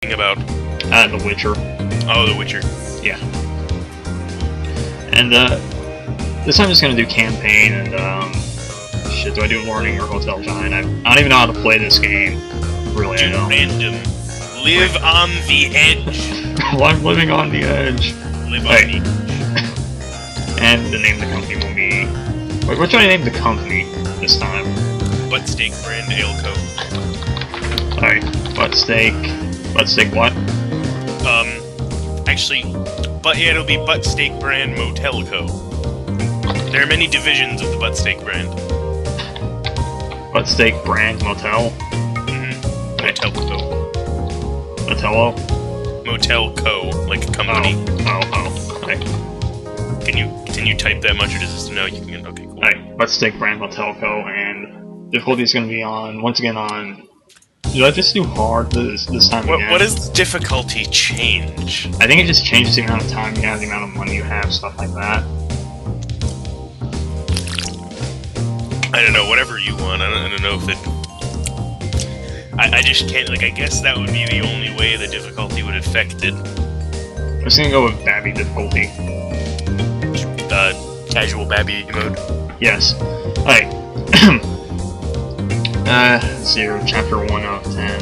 talking about? The Witcher. Oh, The Witcher. Yeah. And this time I'm just gonna do campaign and shit. Do I do Learning or Hotel Giant? I don't even know how to play this game. Really, I know. Random. Live on the edge. Well, I'm living on the edge. Live on the edge. And the name of the company will be... Wait, what should I name the company this time? Buttsteak Brand Ale Co. Alright, Buttsteak... Buttsteak what? Actually, yeah, it'll be Buttsteak Brand Motel Co. There are many divisions of the Buttsteak brand. Buttsteak Brand Motel? Mm-hmm. Motel Co. Motello? Motel Co. Like a company. Oh. Okay. Can you type that much, or does this... No, you can... Okay, cool. Alright, Buttsteak Brand Motel Co. And difficulty is going to be on... Once again on... Did I just do hard this time again? What does difficulty change? I think it just changes the amount of time you have, the amount of money you have, stuff like that. I don't know, whatever you want. I don't know if it... I just can't, like, I guess that would be the only way the difficulty would affect it. I'm just gonna go with Babby difficulty. Casual Babby mode? Yes. Alright. Zero, chapter 1 of 10.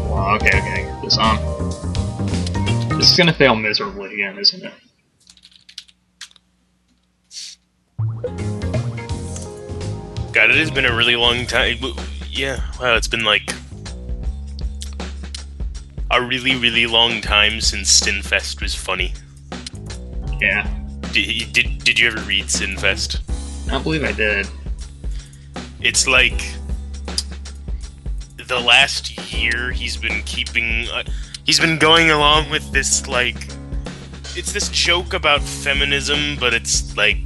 Well, okay, get this on. This is gonna fail miserably again, isn't it? God, it has been a really long time. Yeah, wow, it's been like a really, really long time since Sinfest was funny. Yeah. Did you ever read Sinfest? I believe I did. It's like the last year he's been keeping... he's been going along with this, like... It's this joke about feminism, but it's, like...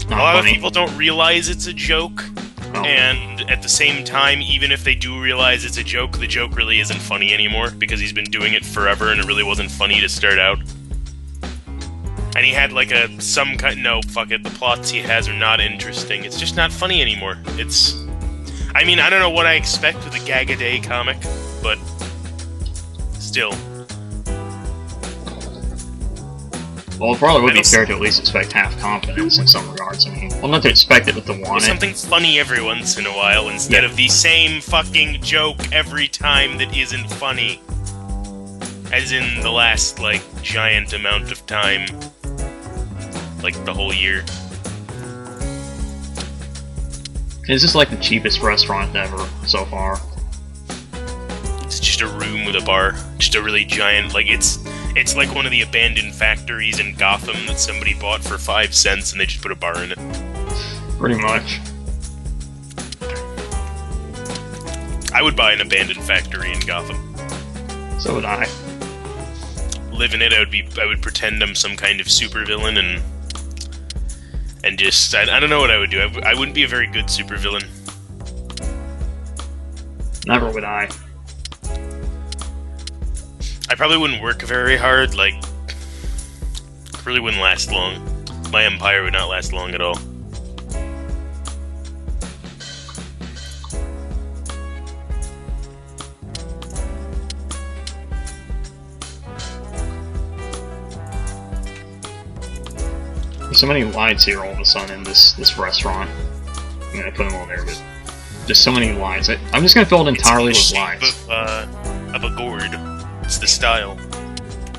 A lot of people don't realize it's a joke, and at the same time, even if they do realize it's a joke, the joke really isn't funny anymore, because he's been doing it forever, and it really wasn't funny to start out. And he had, like, some kind... No, fuck it, the plots he has are not interesting. It's just not funny anymore. It's... I mean, I don't know what I expect with a Gag-A-Day comic, but... Still. Well, it probably would be fair to at least expect half confidence in some regards. I mean, well, not to expect it, but to want it. Something funny every once in a while, instead of the same fucking joke every time that isn't funny. As in the last, like, giant amount of time. Like, the whole year. It's just like the cheapest restaurant ever, so far. It's just a room with a bar. Just a really giant, like, it's like one of the abandoned factories in Gotham that somebody bought for 5 cents and they just put a bar in it. Pretty much. I would buy an abandoned factory in Gotham. So would I. Live in it, I would pretend I'm some kind of supervillain and just, I don't know what I would do. I wouldn't be a very good supervillain. Never would I. I probably wouldn't work very hard, like, really wouldn't last long. My empire would not last long at all. There's so many lights here all of a sudden in this restaurant. I'm gonna put them all there, but just so many lights. I'm just gonna fill it entirely with lights. Of a gourd. It's the style.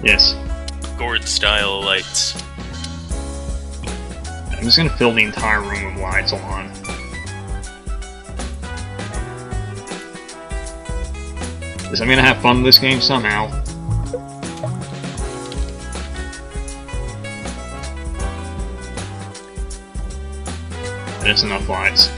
Yes. Gourd style lights. I'm just gonna fill the entire room with lights on. Because I'm gonna have fun with this game somehow. There's enough lights.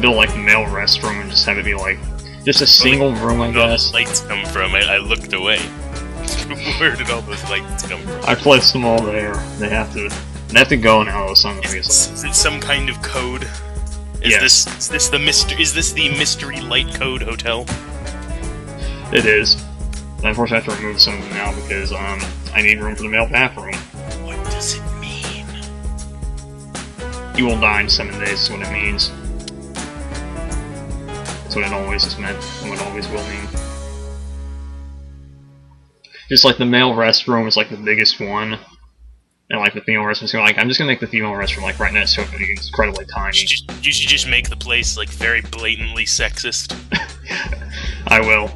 Build like a male restroom and just have it be like just a single room, I guess. Where did lights come from? I looked away. Where did all those lights come from? I placed them all there. They have to go now. Is it some kind of code? Is this the mystery light code hotel? It is. And unfortunately, I have to remove some of them now because I need room for the male bathroom. What does it mean? You will die in 7 days is what it means. That's what it always has meant, and what it always will mean. Just like the male restroom is like the biggest one, and like the female restroom is like, I'm just gonna make the female restroom like right next to it, but it's incredibly tiny. You should just make the place like very blatantly sexist. I will.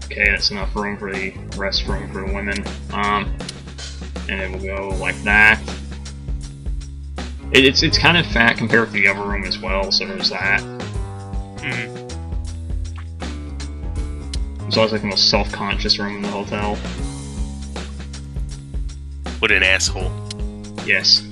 Okay, that's enough room for the restroom for women. And it will go like that. It's kind of fat compared to the other room as well, so there's that. It's always like the most self-conscious room in the hotel. What an asshole. Yes.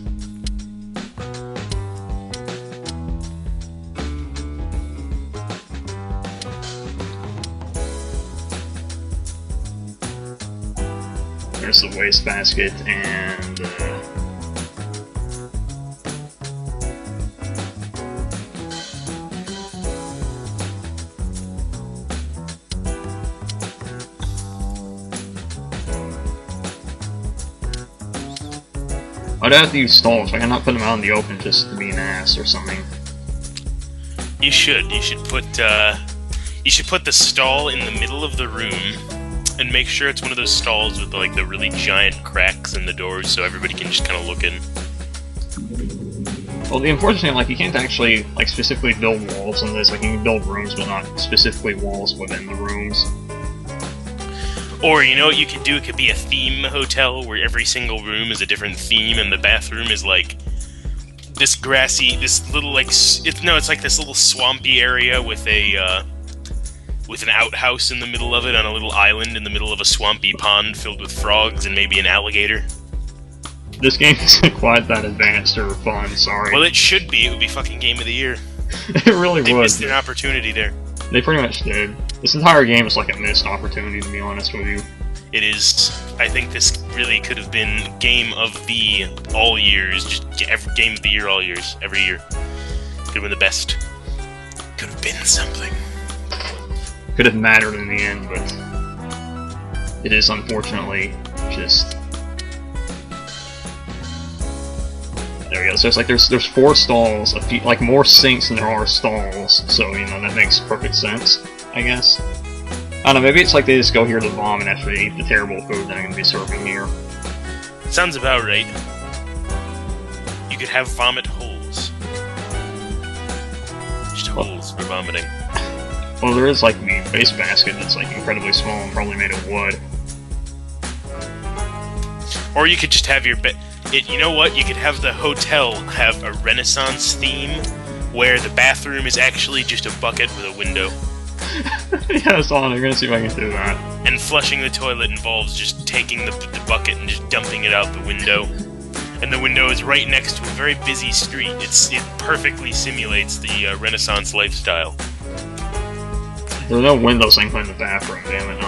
There's the wastebasket and I'd have to use stalls. I cannot put them out in the open just to be an ass or something. You should. You should put the stall in the middle of the room. And make sure it's one of those stalls with like the really giant cracks in the doors, so everybody can just kind of look in. Well, the unfortunate thing, like, you can't actually like specifically build walls on this. Like, you can build rooms, but not specifically walls within the rooms. Or you know what you could do? It could be a theme hotel where every single room is a different theme, and the bathroom is like this grassy, this little like it's like this little swampy area with a. With an outhouse in the middle of it on a little island in the middle of a swampy pond filled with frogs and maybe an alligator. This game isn't quite that advanced or fun, sorry. Well, it should be. It would be fucking Game of the Year. It really They would. missed an opportunity there. They pretty much did. This entire game is like a missed opportunity, to be honest with you. It is. I think this really could have been Game of the all years. Just every Game of the Year all years. Every year. Could have been the best. Could have been something. Could have mattered in the end, but it is unfortunately just. There we go. So it's like there's 4 stalls, like more sinks than there are stalls. So you know that makes perfect sense, I guess. I don't know. Maybe it's like they just go here to bomb and after they eat the terrible food that I'm gonna be serving here. Sounds about right. You could have vomit holes. Just holes for vomiting. Well, there is like the wastebasket that's like incredibly small and probably made of wood. Or you could just have your you know what? You could have the hotel have a Renaissance theme where the bathroom is actually just a bucket with a window. Yeah, that's all. I'm gonna see if I can do that. And flushing the toilet involves just taking the bucket and just dumping it out the window. And the window is right next to a very busy street. It perfectly simulates the Renaissance lifestyle. There's no windows I can put in the bathroom, damn it.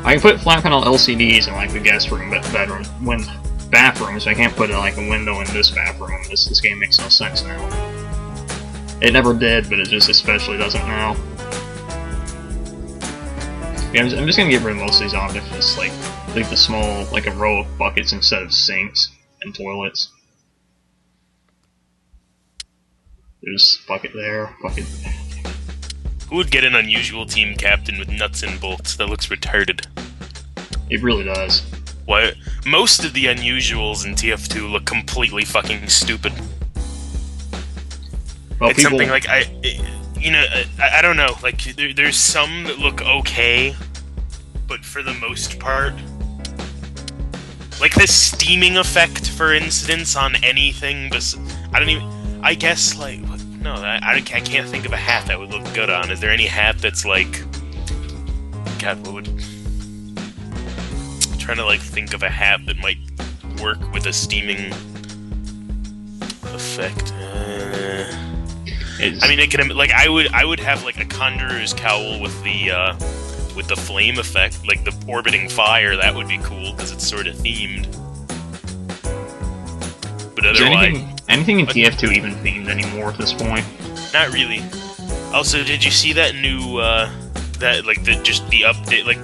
I can put flat panel LCDs in like the guest room, bathrooms. I can't put like a window in this bathroom. This game makes no sense now. It never did, but it just especially doesn't now. Yeah, I'm just gonna get rid of most of these objects. Just like leave the small, like a row of buckets instead of sinks and toilets. There's a bucket there, bucket. Who would get an unusual team captain with nuts and bolts? That looks retarded. It really does. Why? Most of the unusuals in TF2 look completely fucking stupid. Well, it's something like I don't know. Like there's some that look okay, but for the most part, like the steaming effect, for instance, on anything. I guess like. No, I can't think of a hat that would look good on. Is there any hat that's like... God, what would... I'm trying to like think of a hat that might work with a steaming effect. I mean, it could like I would have like a Conjurer's Cowl with the flame effect, like the orbiting fire. That would be cool because it's sort of themed. But otherwise, anything in TF2 even themed anymore at this point? Not really. Also, did you see that new the update? Like,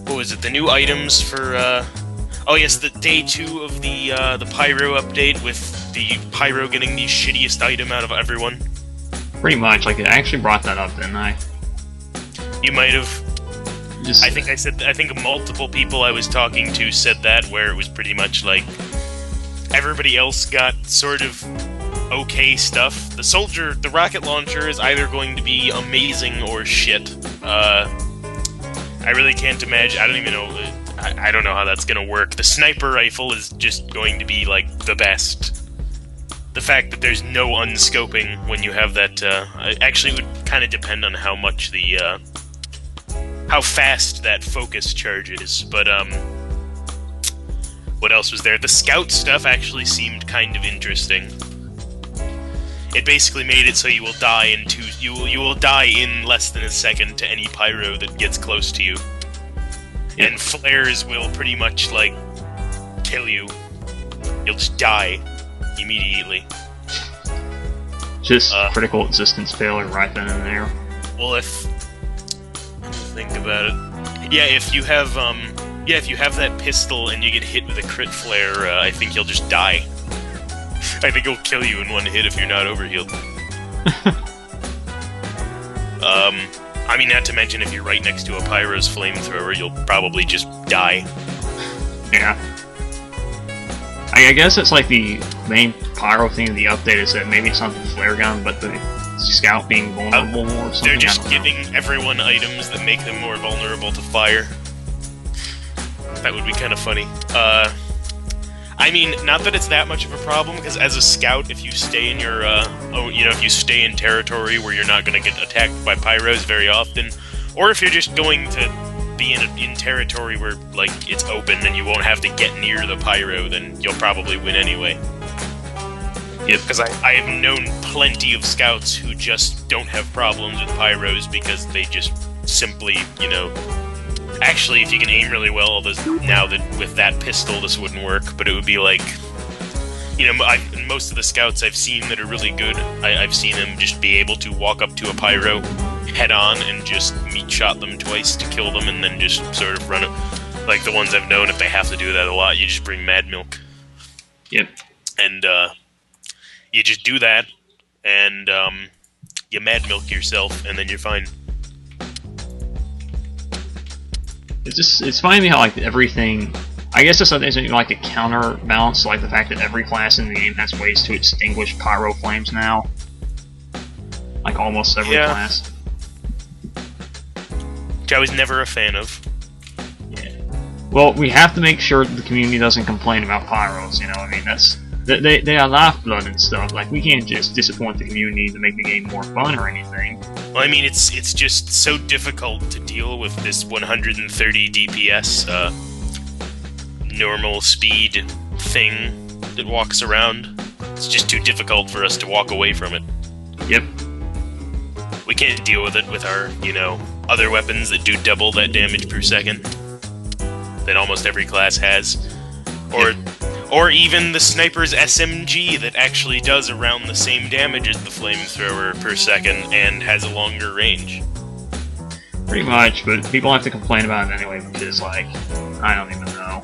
what was it? The new items for oh yes, the day 2 of the Pyro update with the Pyro getting the shittiest item out of everyone. Pretty much. Like, I actually brought that up, didn't I? You might have. I think multiple people I was talking to said that, where it was pretty much like everybody else got sort of okay stuff. The rocket launcher is either going to be amazing or shit. I really can't imagine. I don't even know. I don't know how that's gonna work. The sniper rifle is just going to be like the best. The fact that there's no unscoping when you have that, actually it would kind of depend on how much how fast that focus charge is, but, what else was there? The scout stuff actually seemed kind of interesting. It basically made it so you will die you will die in less than a second to any pyro that gets close to you. Yeah. And flares will pretty much, like, kill you. You'll just die immediately. Just critical existence failure right then and there. Well, think about it. Yeah, if you have that pistol and you get hit with a crit flare, I think you'll just die. I think it'll kill you in one hit if you're not overhealed. I mean, not to mention if you're right next to a Pyro's flamethrower, you'll probably just die. Yeah. I guess it's like the main Pyro thing of the update is that maybe it's not the flare gun, but the scout being vulnerable more or something. They're just giving everyone items that make them more vulnerable to fire. That would be kind of funny. I mean, not that it's that much of a problem, because as a scout, if you stay in your, if you stay in territory where you're not going to get attacked by pyros very often, or if you're just going to be in territory where, like, it's open and you won't have to get near the pyro, then you'll probably win anyway. Yep. Because I have known plenty of scouts who just don't have problems with pyros because they just simply, Actually, if you can aim really well, now that with that pistol, this wouldn't work, but it would be like, most of the scouts I've seen that are really good, I've seen them just be able to walk up to a pyro head on and just meat shot them twice to kill them, and then just sort of run it. Like the ones I've known, if they have to do that a lot, you just bring Mad Milk. Yep. And you just do that, and you Mad Milk yourself, and then you're fine. It's funny to me how, like, everything... I guess it's something like to counterbalance, like, the fact that every class in the game has ways to extinguish pyro flames now. Like, almost every class. Which I was never a fan of. Yeah. Well, we have to make sure that the community doesn't complain about pyros, I mean, that's... They are lifeblood and stuff. Like, we can't just disappoint the community to make the game more fun or anything. Well, I mean, it's just so difficult to deal with this 130 DPS normal speed thing that walks around. It's just too difficult for us to walk away from it. Yep. We can't deal with it with our, other weapons that do double that damage per second that almost every class has. Or even the sniper's SMG that actually does around the same damage as the flamethrower per second and has a longer range. Pretty much, but people have to complain about it anyway because, like, I don't even know.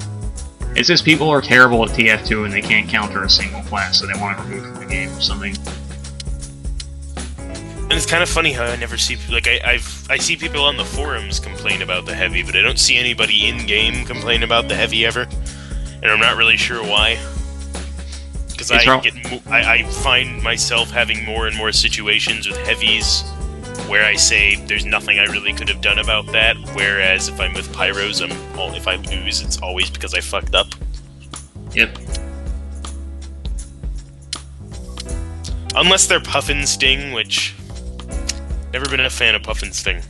It's just people are terrible at TF2 and they can't counter a single class, so they want it removed from the game or something. And it's kind of funny how I never see, like, I see people on the forums complain about the heavy, but I don't see anybody in-game complain about the heavy ever. And I'm not really sure why. Because I find myself having more and more situations with heavies where I say there's nothing I really could have done about that, whereas if I'm with pyros, if I lose, it's always because I fucked up. Yep. Unless they're Puff and Sting, which... Never been a fan of Puff and Sting.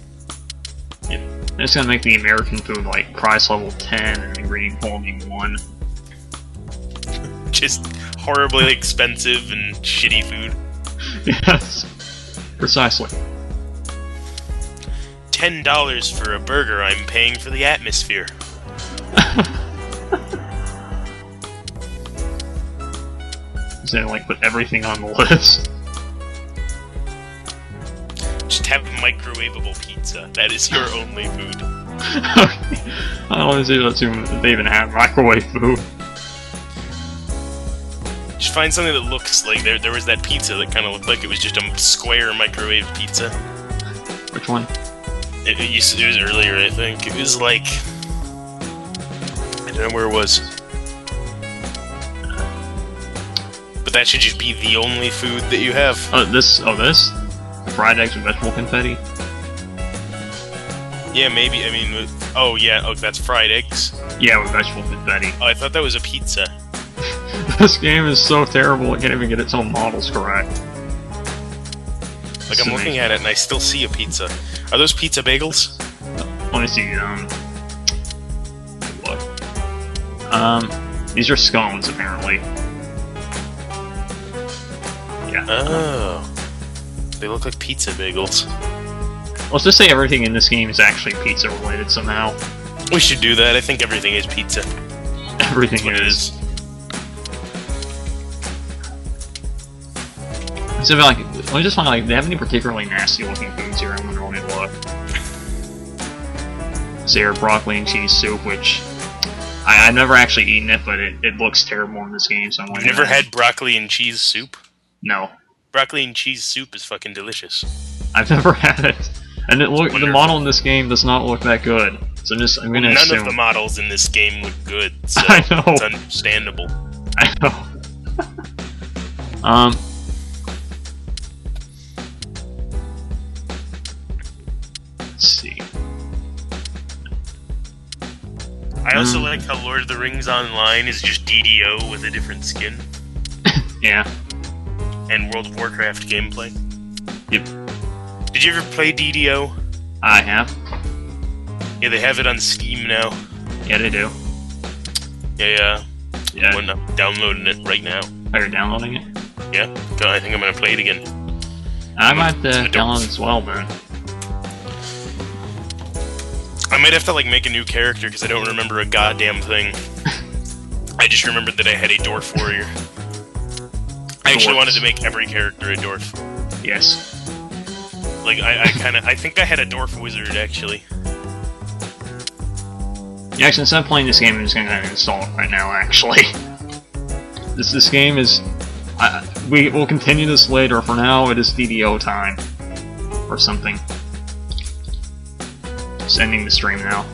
Yep. That's gonna make the American food, like, price level 10 and ingredient quality 1. Just horribly expensive and shitty food. Yes. Precisely. $10 for a burger, I'm paying for the atmosphere. So like put everything on the list. Just have microwavable pizza. That is your only food. I don't want to say that too much, that they even have microwave food. Just find something that looks like there was that pizza that kind of looked like it was just a square microwave pizza. Which one? It was earlier, I think. It was like... I don't know where it was. But that should just be the only food that you have. This? Fried eggs with vegetable confetti? Yeah, maybe, I mean... Oh, yeah, that's fried eggs? Yeah, with vegetable confetti. Oh, I thought that was a pizza. This game is so terrible, it can't even get its own models correct. Like, I'm looking at it and I still see a pizza. Are those pizza bagels? Let me see, what? These are scones, apparently. Yeah. Oh. They look like pizza bagels. Let's just say everything in this game is actually pizza related somehow. We should do that. I think everything is pizza. Everything is. So, like, let me just find out, like, do they have any particularly nasty looking foods here? I'm gonna look. Zare broccoli and cheese soup, which I've never actually eaten it, but it looks terrible in this game, so I'm like, You've never had broccoli and cheese soup? No. Broccoli and cheese soup is fucking delicious. I've never had it. And the model in this game does not look that good. So I'm gonna assume. None of the models in this game look good, so I know. it's understandable. I know. Let's see. I also like how Lord of the Rings Online is just DDO with a different skin. Yeah. And World of Warcraft gameplay. Yep. Did you ever play DDO? I have. Yeah, they have it on Steam now. Yeah, they do. Yeah. Yeah. I'm downloading it right now. Oh, you're downloading it? Yeah, I think I'm gonna play it again. I might download it as well, man. I might have to, like, make a new character, because I don't remember a goddamn thing. I just remembered that I had a dwarf warrior. I actually wanted to make every character a dwarf. Yes. Like, I think I had a dwarf wizard, actually. Yeah, actually, instead of playing this game, I'm just gonna install it right now, actually. This game is... we will continue this later. For now, it is DDO time. Or something. Just ending the stream now.